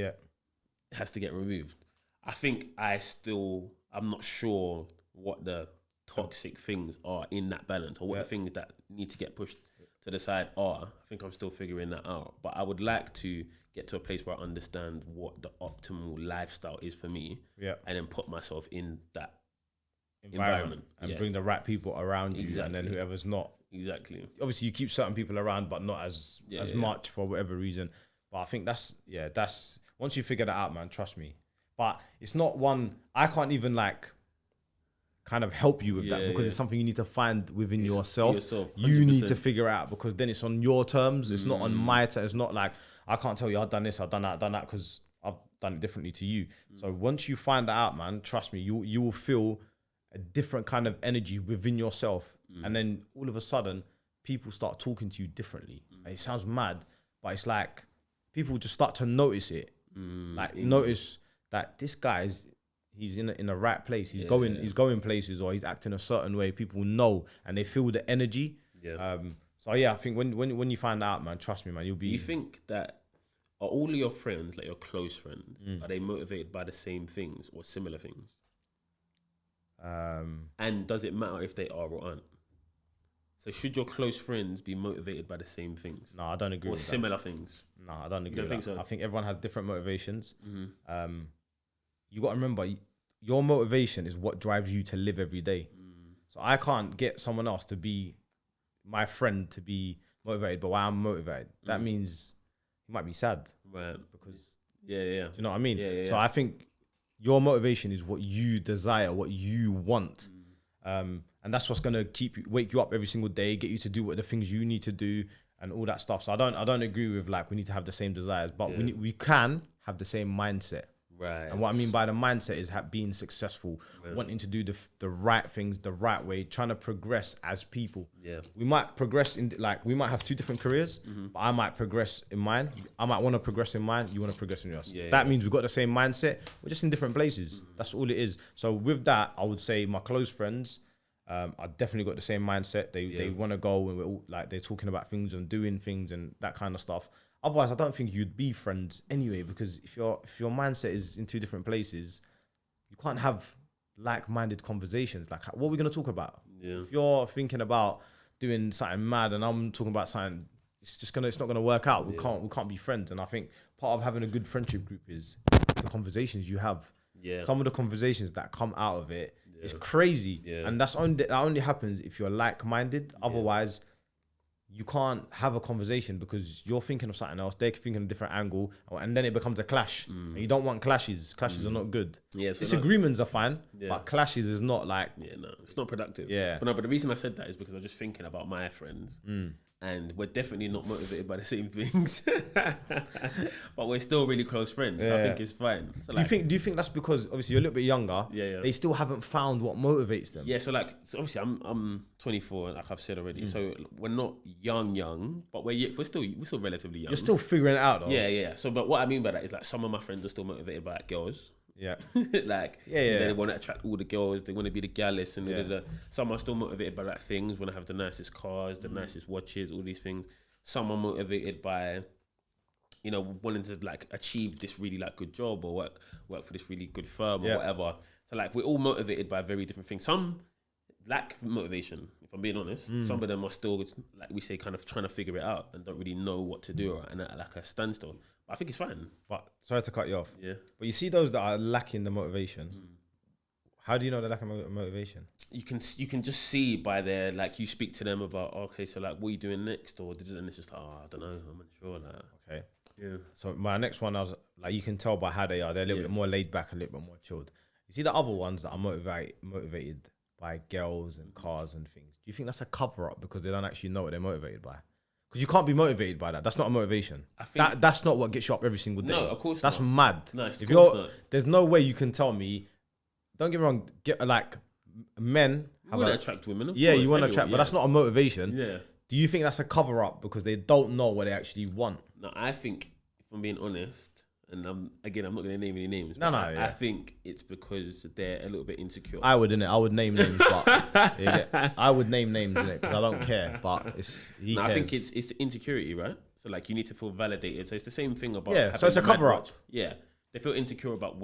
has to get removed. I think I'm not sure what the toxic things are in that balance, or what the things that need to get pushed to the side are. I think I'm still figuring that out, but I would like to get to a place where I understand what the optimal lifestyle is for me, and then put myself in that environment and bring the right people around you, and then whoever's not. Exactly. Obviously, you keep certain people around, but not as much for whatever reason. But I think that's once you figure that out, man, trust me. But it's not one, I can't even like kind of help you with that because it's something you need to find within yourself. You need to figure out, because then it's on your terms. It's not on my terms. It's not like I can't tell you I've done this, I've done that, because I've done it differently to you. So once you find that out, man, trust me, you will feel a different kind of energy within yourself. And then all of a sudden, people start talking to you differently. It sounds mad, but it's like people just start to notice it. Notice that this guy he's in the right place. He's going places, or he's acting a certain way. People know, and they feel the energy. So yeah, I think when you find out, man, trust me, man, you'll be. Do you think that are all of your friends, like your close friends, are they motivated by the same things or similar things? And does it matter if they are or aren't? So should your close friends be motivated by the same things? No, I don't agree. Or with similar that. things? No, I don't agree. You don't think that. so? I think everyone has different motivations. You got to remember, your motivation is what drives you to live every day. So I can't get someone else to be my friend to be motivated by why I'm motivated. That means he might be sad, right? Because do you know what I mean? Yeah. So I think your motivation is what you desire, what you want. And that's what's gonna wake you up every single day, get you to do what the things you need to do and all that stuff. So I don't agree with like we need to have the same desires, but we can have the same mindset. Right. And what I mean by the mindset is being successful, wanting to do the right things the right way, trying to progress as people. Yeah. We might progress we might have two different careers, but I might progress in mine. I might want to progress in mine. You want to progress in yours. That means we've got the same mindset. We're just in different places. That's all it is. So with that, I would say my close friends, I definitely got the same mindset. They want to go, and we're all, like, they're talking about things and doing things and that kind of stuff. Otherwise, I don't think you'd be friends anyway, because if your mindset is in two different places, you can't have like-minded conversations. Like, what are we going to talk about? If you're thinking about doing something mad and I'm talking about something, it's not going to work out. We can't be friends. And I think part of having a good friendship group is the conversations you have. Some of the conversations that come out of it is crazy. And that only happens if you're like-minded. Otherwise, you can't have a conversation because you're thinking of something else, they're thinking a different angle, and then it becomes a clash. And you don't want clashes. Clashes are not good. Disagreements are fine, but clashes is not like... no, it's not productive. But the reason I said that is because I was just thinking about my friends. And we're definitely not motivated by the same things, but we're still really close friends. So I think it's fine. So do you think that's because obviously you're a little bit younger? They still haven't found what motivates them. So obviously I'm 24, like I've said already. So we're not young, but we're still relatively young. You're still figuring it out, though. Yeah. So, but what I mean by that is like some of my friends are still motivated by girls. They want to attract all the girls. They want to be the gallus, and some are still motivated by like things. Want to have the nicest cars, the nicest watches, all these things. Some are motivated by, wanting to like achieve this really like good job or work for this really good firm or whatever. So like we're all motivated by very different things. Some lack motivation, if I'm being honest. Some of them are still, like we say, kind of trying to figure it out and don't really know what to do, and at like a standstill. I think it's fine. But sorry to cut you off. But you see those that are lacking the motivation, How do you know they lack motivation? You can just see by their, like, you speak to them about, okay, so like, what are you doing next, or and it's just like, oh, I don't know, I'm unsure. Like, Okay. yeah. So my next one, I was like, you can tell by how they are. They're a little bit more laid back, a little bit more chilled. You see the other ones that are motivated by girls and cars and things. Do you think that's a cover up because they don't actually know what they're motivated by? Because you can't be motivated by that. That's not a motivation. I think that's not what gets you up every single day. No, of course that's not. Mad. No, of course not. There's no way you can tell me. Don't get me wrong. Men want to attract women. Of yeah, course, you want to attract, but that's not a motivation. Yeah. Do you think that's a cover up because they don't know what they actually want? No, I think, if I'm being honest, and I'm not going to name any names. No, I think it's because they're a little bit insecure. I would, innit? I would name names, but I would name names, innit? Because I don't care. But cares. I think it's insecurity, right? So like, you need to feel validated. So it's the same thing about so it's a cover up. Yeah, they feel insecure about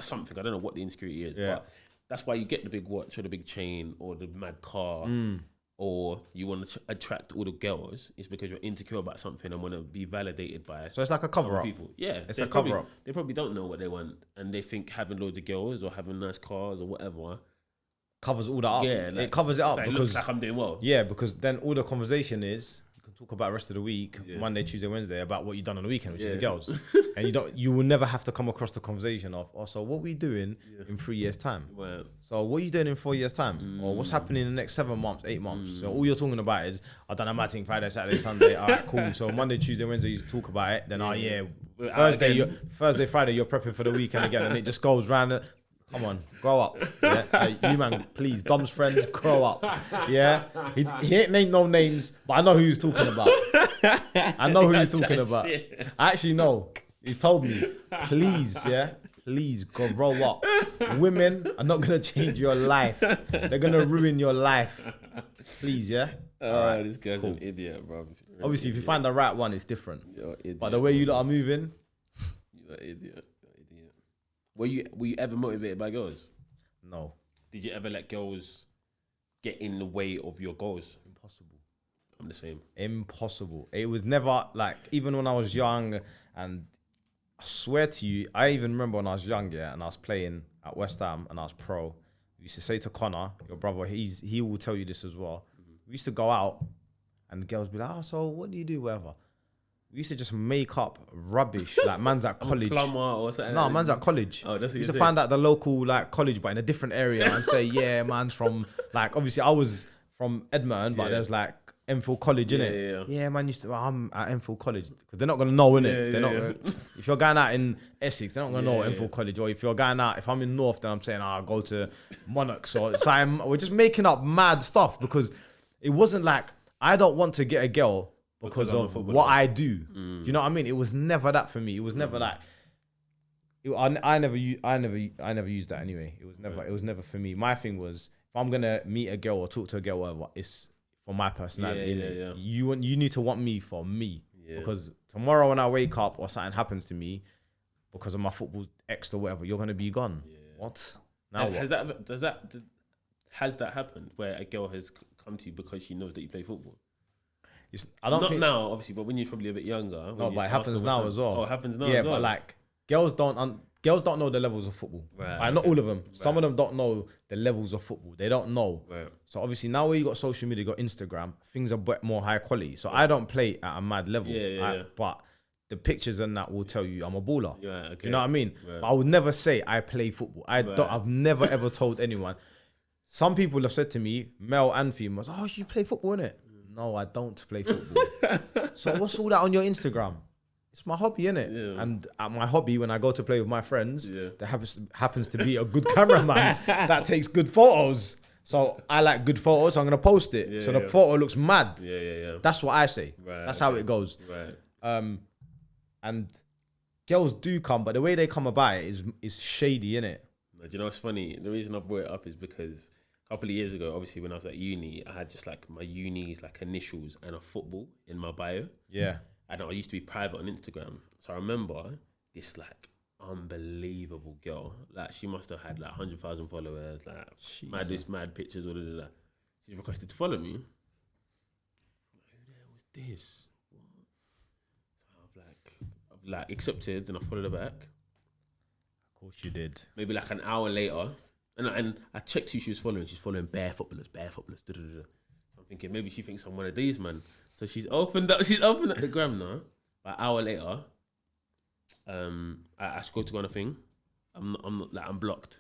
something. I don't know what the insecurity is, but that's why you get the big watch or the big chain or the mad car. Or you want to attract all the girls, it's because you're insecure about something and want to be validated by. So it's like a cover up. People, yeah, it's a cover up. They probably don't know what they want, and they think having loads of girls or having nice cars or whatever covers all that up. Yeah, like, it covers it up because it looks like I'm doing well. Yeah, because then all the conversation is you can talk about the rest of the week, Monday, Tuesday, Wednesday, about what you done on the weekend, which is the girls, and you will never have to come across the conversation of, oh, so what we doing in 3 years' time? Well, so what are you doing in 4 years' time? Or what's happening in the next 7 months, 8 months? So all you're talking about is, I done a mad thing Friday, Saturday, Sunday. All right, cool. So Monday, Tuesday, Wednesday, you talk about it. Then Thursday, Friday, you're prepping for the weekend again, and it just goes round. Come on, grow up. Yeah? You man, please, Dom's friend, grow up. Yeah, he ain't named no names, but I know who he's talking about. I know who he's talking about. I actually know. He told me, please, please grow up. Women are not gonna change your life. They're gonna ruin your life. Please, yeah. Right, this guy's an idiot, bro. Obviously, if you find the right one, it's different. But the way you lot are moving, you're an idiot. Were you ever motivated by girls? No. Did you ever let girls get in the way of your goals? Impossible. I'm the same. Impossible. It was never like, even when I was young, and I swear to you, I even remember when I was young, and I was playing at West Ham and I was pro. We used to say to Connor, your brother, he will tell you this as well. We used to go out and the girls would be like, oh, so what do you do, whatever? We used to just make up rubbish, like man's at college. Plumber or something. No, man's at college. Oh, that's what we used to find out the local like college, but in a different area, and say, yeah, man's from like, obviously I was from Edmonton, but there's like Enfield College, innit? Yeah, man used to, well, I'm at Enfield College, because they're not gonna know, innit? They're not. If you're going out in Essex, they're not gonna know Enfield College. Or if you're going out, if I'm in North, then I'm saying, I'll go to Monarchs. Or so we're just making up mad stuff, because it wasn't like, I don't want to get a girl because of what I do. Do you know what I mean? It was never that for me. It was never like, I never used that anyway. It was never for me. My thing was, if I'm gonna meet a girl or talk to a girl, whatever, it's for my personality. You need to want me for me, because tomorrow when I wake up or something happens to me because of my football ex or whatever, you're gonna be gone. What? Now what? Has that happened where a girl has come to you because she knows that you play football? Not now, obviously, but when you're probably a bit younger. No, but it happens now as well. Oh, it happens now as well. Yeah, but like, girls don't know the levels of football. Right. Not all of them. Right. Some of them don't know the levels of football. They don't know. Right. So obviously now where you got social media, you got Instagram, things are more high quality. So I don't play at a mad level. But the pictures and that will tell you I'm a baller. Yeah, okay. You know what I mean? Right. But I would never say I play football. I've never ever told anyone. Some people have said to me, male and females, oh, you play football, innit? No, I don't play football. So what's all that on your Instagram? It's my hobby, innit? Yeah. And at my hobby, when I go to play with my friends, there happens to be a good cameraman that takes good photos. So I like good photos, so I'm going to post it. Yeah, so the photo looks mad. Yeah. That's what I say. Right, that's how it goes. Right. And girls do come, but the way they come about it is shady, innit? Do you know what's funny? The reason I brought it up is because a couple of years ago, obviously when I was at uni, I had just like my uni's like initials and a football in my bio. Yeah. And I used to be private on Instagram. So I remember this like unbelievable girl. Like she must have had like 100,000 followers, like mad pictures, all of that. She requested to follow me. Who the hell was this? What? So I've like accepted and I followed her back. Of course you did. Maybe like an hour later, And I checked who she was following. She's following bare footballers. I'm thinking maybe she thinks I'm one of these, man. So she's opened up the gram now. An hour later, I go to go on a thing. I'm blocked.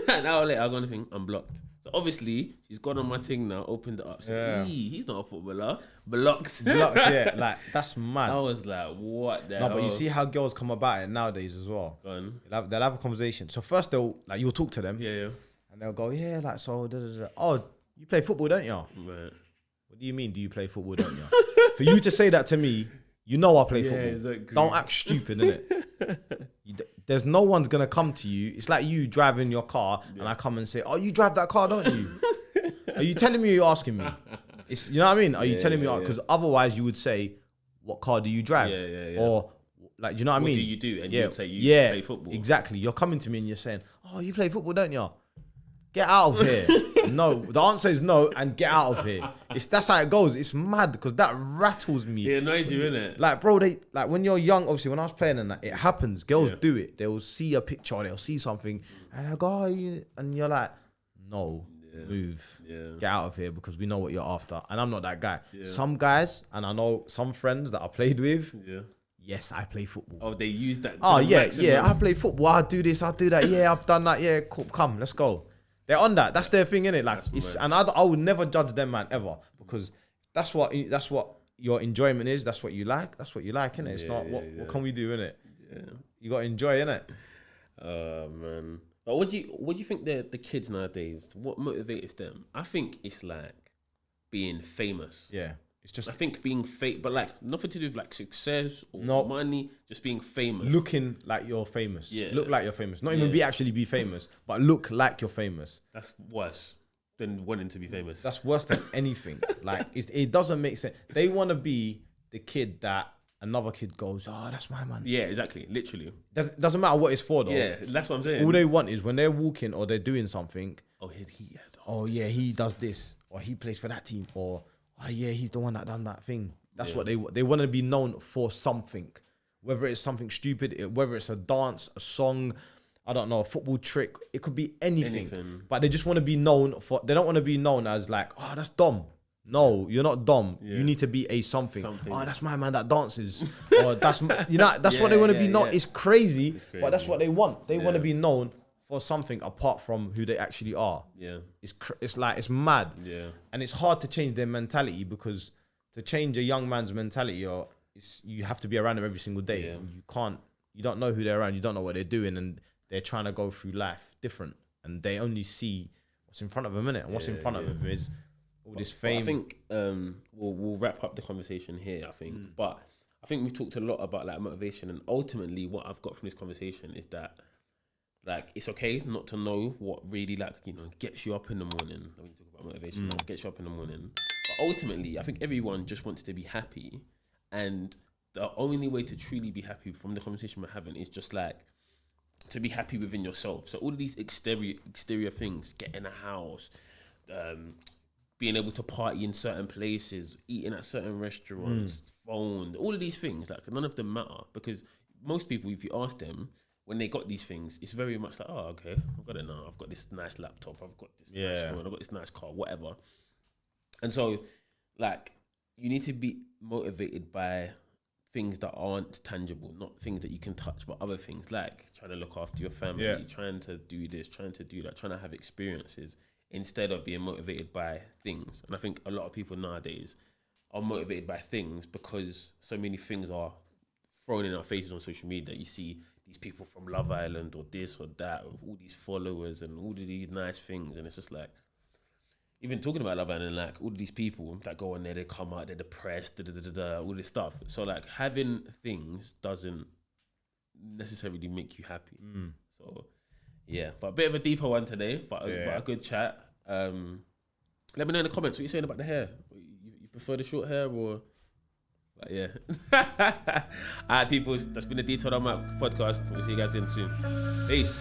An hour later, I go on a thing. I'm blocked. So obviously, she's gone on my thing now. Opened it up. Said, he's not a footballer. Blocked. Yeah. Like that's mad. I was like, what the hell? No, but you see how girls come about it nowadays as well. Go on. They'll have a conversation. So first you'll talk to them. Yeah. And they'll go, yeah, like so. Oh, you play football, don't you? Right. What do you mean? Do you play football, don't you? For you to say that to me, you know I play football. Exactly. Don't act stupid, innit? There's no one's gonna come to you. It's like you driving your car, and I come and say, "Oh, you drive that car, don't you?" Are you telling me or you're asking me? It's, you know what I mean? Are you telling me? Because otherwise, you would say, "What car do you drive?" Or like, do you know what I mean? What do you do? And you would say you play football. Exactly. You're coming to me and you're saying, "Oh, you play football, don't you?" Get out of here. No, the answer is no, and get out of here. That's how it goes. It's mad because that rattles me. It annoys you, innit? Like, bro, like when you're young, obviously when I was playing and that, it happens. Girls do it. They'll see a picture, they'll see something, and they'll go, oh, and you're like, no, move. Get out of here because we know what you're after. And I'm not that guy. Some guys, and I know some friends that I played with, yes, I play football. Oh, they use that. Oh, yeah, I play football. I do this, I do that. Yeah, I've done that. Yeah, cool, come, let's go. They're on that. That's their thing, innit? Like, and I would never judge them, man, ever, because that's what your enjoyment is. That's what you like. That's what you like, innit? It's not what can we do, innit? Yeah. You got to enjoy, innit? Oh man. But what do you think the kids nowadays? What motivates them? I think it's like being famous. Yeah. It's just, I think being fake, but like nothing to do with like success or money, just being famous. Looking like you're famous. Yeah. Look like you're famous. Not even be famous, but look like you're famous. That's worse than wanting to be famous. That's worse than anything. Like, it doesn't make sense. They want to be the kid that another kid goes, oh, that's my man. Yeah, exactly. Literally. Doesn't matter what it's for, though. Yeah, that's what I'm saying. All they want is when they're walking or they're doing something, he does this, or he plays for that team, or oh yeah, he's the one that done that thing. That's what they want to be known for something, whether it's something stupid, whether it's a dance, a song, I don't know, a football trick. It could be anything. But they just want to be known for. They don't want to be known as like, oh, that's dumb. No, you're not dumb. You need to be a something. Oh, that's my man that dances. Or that's what they want to be known. It's crazy, but that's what they want. They want to be known for something apart from who they actually are. Yeah, it's mad. Yeah, and it's hard to change their mentality, because to change a young man's mentality, you have to be around them every single day. Yeah. You don't know who they're around. You don't know what they're doing, and they're trying to go through life different, and they only see what's in front of them, innit? And what's in front of them is all this fame. I think we'll wrap up the conversation here. I think, but I think we've talked a lot about like motivation, and ultimately, what I've got from this conversation is that, like, it's okay not to know what really, like, gets you up in the morning. When you talk about motivation, what gets you up in the morning. But ultimately, I think everyone just wants to be happy. And the only way to truly be happy from the conversation we're having is just, like, to be happy within yourself. So all of these exterior things, getting a house, being able to party in certain places, eating at certain restaurants, phone, all of these things, like, none of them matter. Because most people, if you ask them, when they got these things, it's very much like, oh, okay, I've got it now. I've got this nice laptop. I've got this nice phone. I've got this nice car, whatever. And so, like, you need to be motivated by things that aren't tangible, not things that you can touch, but other things, like trying to look after your family, trying to do this, trying to do that, trying to have experiences, instead of being motivated by things. And I think a lot of people nowadays are motivated by things because so many things are thrown in our faces on social media. You see these people from Love Island or this or that with all these followers and all of these nice things, and it's just like, even talking about Love Island, like all of these people that go on there, they come out, they're depressed, all this stuff. So like having things doesn't necessarily make you happy. So yeah, but a bit of a deeper one today, but a good chat. Let me know in the comments what you're saying about the hair. You prefer the short hair or? But yeah. Alright, people, that's been the Detailed on My podcast. We'll see you guys in soon. Peace.